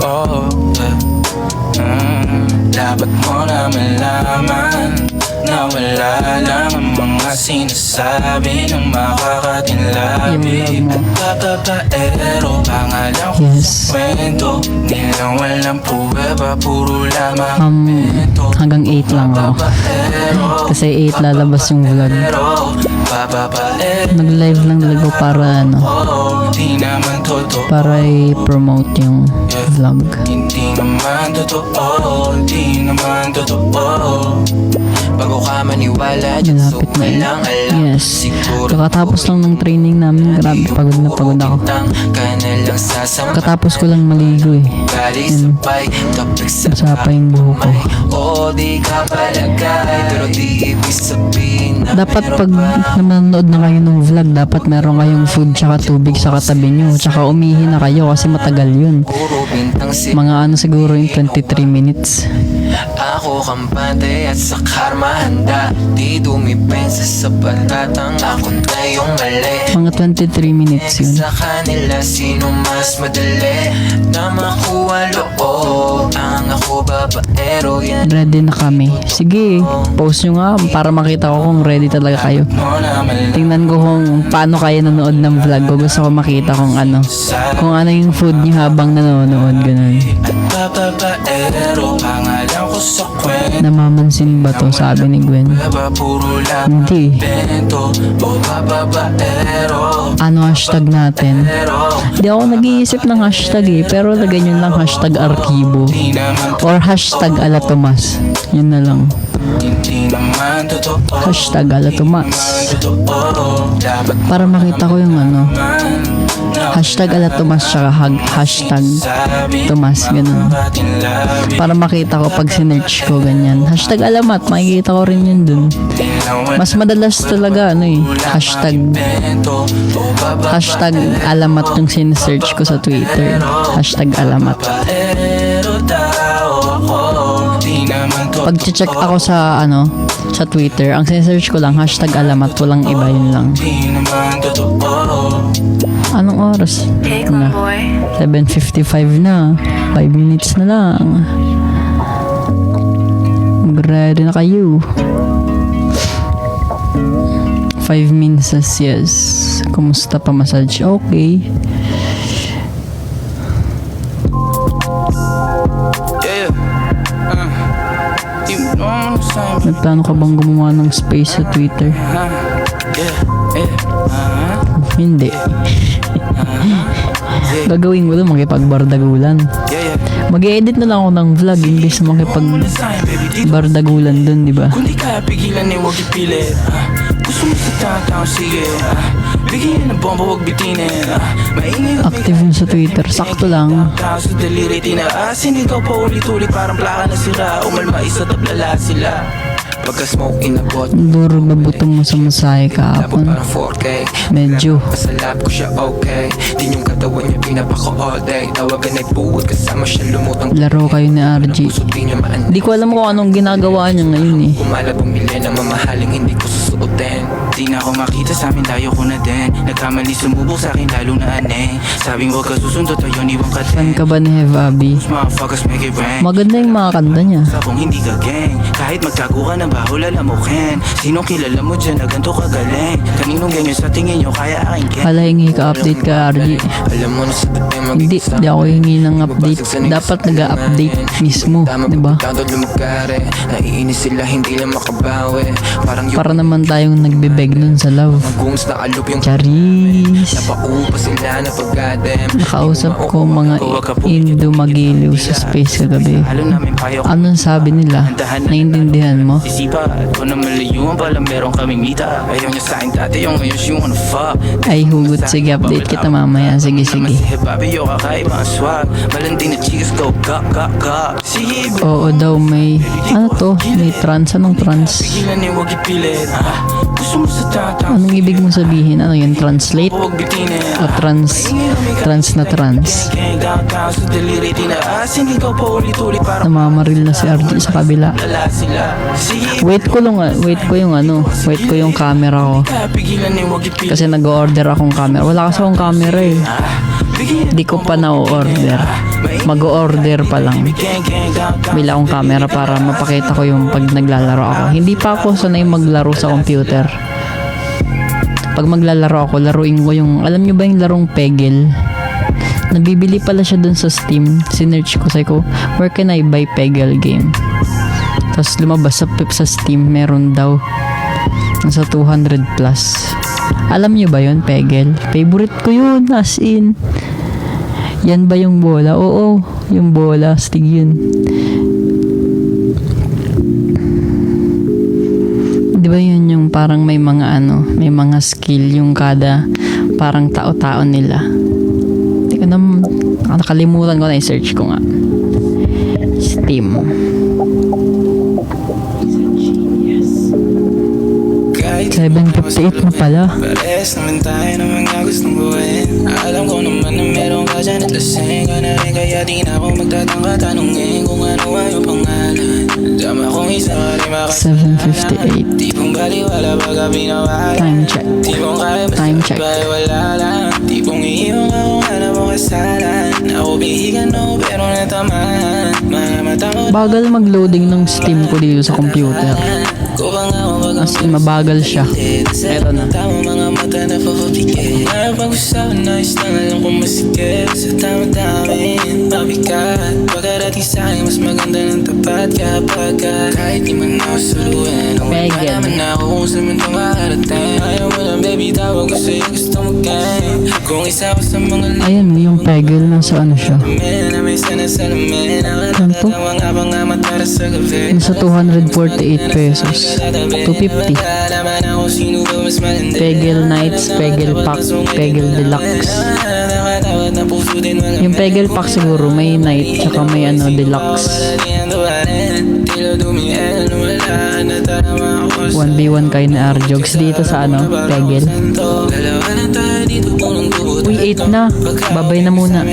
oh, dapat mo na malaman na wala lang ang mga sinasabi ng makakatinlabi. Papapaero, pangalan ko sa kwento, nilang walang pruweba, puro lamang kwento. Hanggang 8 lang ako. Kasi 8 lalabas yung vlog. Nag-live lang talaga para ano, di naman totoo, para i-promote yung vlog. hindi naman totoo, di naman totoo. Bago ka maniwala dyan, so Malapit na walang alam. Yes. Kakatapos lang ng training namin. Grabe, pagod na pagod ako. Katapos ko lang maligo eh. Basa pa yung buho ko. Dapat pag nanonood na kayo ng vlog, dapat meron kayong food tsaka tubig sa katabi nyo. Tsaka umihi na kayo kasi matagal yun. Mga ano siguro yung 23 minutes. Ako kampante at sa karma handa, di dumipensa sa batatang ako na yung mali. Mga 23 minutes yun. Sa kanila sino mas madali na makuha loob. Ang ako babaero yan. Ready na kami. Sige, post nyo nga para makita ko kung ready talaga kayo. Tingnan ko kung paano kayo nanood ng vlog ko. Gusto ko makita kung ano yung food nyo habang nanonood. Ganun. Babaero, pangalan ko sa kwento. Namamansin ba to? Sabi ni Gwen. Puro lang Hindi. bento. O babaero. Ano hashtag natin? Hindi ako nag-iisip ng hashtag eh. Pero lagay nyo lang hashtag arkibo. Or hashtag alatomas. Yun na lang. Hindi naman totoo. Hashtag alatomas. Dapat Para makita ko yung ano. Hashtag alatomas tsaka hashtag Tomas. Ganun. Para makita ko pag sinearch ko ganyan. Hashtag alamat. Makikita ko rin yun dun. Mas madalas talaga ano eh. Hashtag alamat yung sinesearch ko sa Twitter. Hashtag alamat. Pag check ako sa ano, sa Twitter, ang sinesearch ko lang hashtag alamat, walang iba, yun lang. Anong oras? Na? 7:55 na. 5 minutes na lang. Ready na kayo. 5 minutes, yes. Kumusta pa massage? Okay. May plano ka bang gumawa ng space sa Twitter? Hindi. Gagawin mo doon makipagbardagulan. Mag-edit na lang ako ng vlog imbes na makipagbardagulan doon, di ba? Kung di kaya pigilan eh, huwag ipilit. Gusto mo sa tao, sige. Bigyan ng bomba, huwag bitinin. Active yun sa Twitter, sakto lang. Tao sa daliri, tinaasin. Ikaw pa ulit-ulit, parang plaka na sira. Umalma isa, tablala sila. Pagka-smoke inabot, Duro babuto mo sa masahe kahapon. parang 4K. Medyo. Pasalap ko siya okay. Din yung katawan niya pinapako all day. Tawagan ay buwag kasama siya lumutang. Laro kayo ni RG. Puso di niya maan. Di ko alam kung anong ginagawa niya ngayon eh. Kumala bumili ng mamahaling hindi ko susuotin. Di na ako makita sa amin, tayo ko na din. Nagkamali sumubok sa akin lalo na aneng. Sabing huwag ka susundo tayo, iwan ka Fan din. ka ba ni Hev Abby? Motherfuckers make it rain. Maganda yung mga kanta niya. Sa kung hindi ka gang, kahit magtago ka ng baho lalamukin. Sinong kilala mo dyan na ganito kagaling? Kaninong ganyan sa tingin nyo kaya aking gang? Hala, hingi ka update ka RG. Alam mo na sa dating Hindi, di ako hingi ng update. Dapat nag-update mismo, di ba? Naiinis sila hindi lang makabawi. Parang yung Para naman tayong nagbibeg nun sa love. guns na alup yung Charis. napaupa sila na pagkadem. Nakausap ko mga Indo magiliw sa space kagabi. Halo namin payo. Anong sabi nila? Naiintindihan mo? Isipa, kung na malayuan pala meron kaming mita. Ayaw niya sa akin dati yung ngayon yung ano fuck. Ay hugot, sige update kita mamaya. Sige, sige. Si Hebabi yung kakaiba ang swag. Malanding na chicas go ga ga ga. Sige, Oo daw may, ano to? May trans, anong trans? pigilan niya huwag ipilit. Gusto mo sa tataw. Anong ibig mo sabihin? Ano yun? Translate? Huwag bitinin. O trans na trans? Gang downtown sa daliri tinaasin. Ikaw pa ulit-ulit parang Namamaril na si RG sa kabila. lala sila. Sige, Wait ko yung camera ko. kaya pigilan niya huwag ipilit. Kasi nag-order akong camera. Wala kasi akong camera eh. Bigyan Di ko pa na-order. Maingay mag-order pa lang. Bila akong camera para mapakita ko yung pag naglalaro ako. Hindi pa ako sanay maglaro sa computer. Pag maglalaro ako, laruin ko yung, alam nyo ba yung larong Peggle? Nabibili pala siya dun sa Steam. Sinearch ko, sabi ko, where can I buy Peggle game? Tapos lumabas sa Steam, meron daw. Nasa 200 plus. Alam nyo ba yun, Peggle? Favorite ko yun, as in. Yan ba yung bola? Oo, yung bola, stig yun. Di ba yun yung parang may mga may mga skill yung kada parang tao-tao nila. Hindi ko na, nakalimutan ko na i-search ko nga. Steam. Kahit 758 na pala. Parehas naman tayo ng mga gustong buuin. Alam ko naman na meron ka dyan at lasing ka na rin. Kaya di na ako magtatangka tanungin kung ano ay yung pangalan. Dama kong isa ka rin makasalanan. 7:58. Di kong baliwala pagka binawalan. Time check. Di kong kaya Time check. basta wala lang. Di kong iiwan ako alam mo kasalan. Ako bihigan no pero natamaan. Mga mata mo Bagal mag-loading ng Steam ko dito sa computer. ko bang ako As in, mabagal siya. Eto na. tama mga mata na papapikit. Napag-usapan na isang alam kong masikip. Sa tama-damin, mabigat. Pagkarating sa'yo, mas maganda ng tapat kapag kahit di man ako suluin. Ang Peggle. naman ako kung saan man ito makarating. Ayaw mo lang baby, tawag ko sa'yo, gusto mo game. Kung isa ko sa mga Ayun, yung Peggle nasa siya. limin na may sanasalamin. Ano to? Nakakatawa nga pangamat para sa gabi. Nasa 248 pesos. 250. Peggle Nights, Peggle Pack, Peggle Deluxe. Yung Peggle Pack siguro may night tsaka may deluxe. 1v1 kayo na Arjogs dito sa Peggle. Uy, 8 na. Babay na muna.